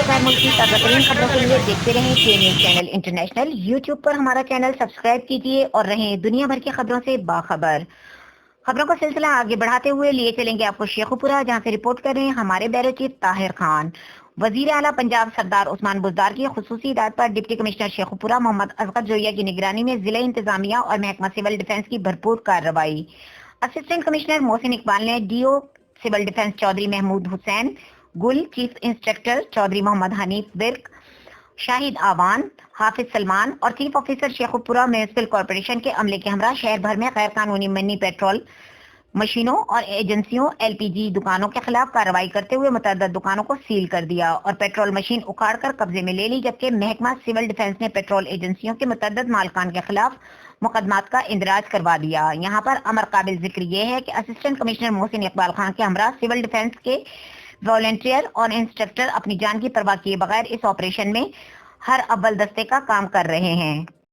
غیر ملکی تازہ ترین خبروں کے لیے دیکھتے رہیں کے نیوز چینل انٹرنیشنل. یوٹیوب پر ہمارا چینل سبسکرائب کیجیے اور رہیں دنیا بھر کی خبروں سے باخبر. خبروں کا سلسلہ آگے بڑھاتے ہوئے لیے چلیں گے آپ کو شیخو پورہ، جہاں سے رپورٹ کر رہے ہیں ہمارے بیورو چیف طاہر خان. وزیر اعلیٰ پنجاب سردار عثمان بزدار کی خصوصی ہدایت پر ڈپٹی کمشنر شیخو پورہ محمد اصغر جویہ کی نگرانی میں ضلع انتظامیہ اور محکمہ سول ڈیفنس کی بھرپور کارروائی. اسسٹنٹ کمشنر محسن اقبال نے D O civil defence Chaudhry Mahmood Hussain Gul, chief instructor Chaudhry Muhammad Hanif Barq, Shahid Awan, Hafiz Salman اور chief officer Sheikhupura municipal corporation کے عملے کے ہمراہ شہر بھر میں غیر قانونی منی پیٹرول مشینوں اور ایجنسیوں ایل پی جی دکانوں کے خلاف کارروائی کرتے ہوئے متعدد دکانوں کو سیل کر دیا اور پیٹرول مشین اکھاڑ کر قبضے میں لے لی، جبکہ محکمہ سول ڈیفنس نے پیٹرول ایجنسیوں کے متعدد مالکان کے خلاف مقدمات کا اندراج کروا دیا. یہاں پر امر قابل ذکر یہ ہے کہ اسسٹنٹ کمشنر محسن اقبال خان کے ہمراہ سول ڈیفنس کے والنٹیئر اور انسٹرکٹر اپنی جان کی پرواہ کیے بغیر اس آپریشن میں ہر اول دستے کا کام کر رہے ہیں.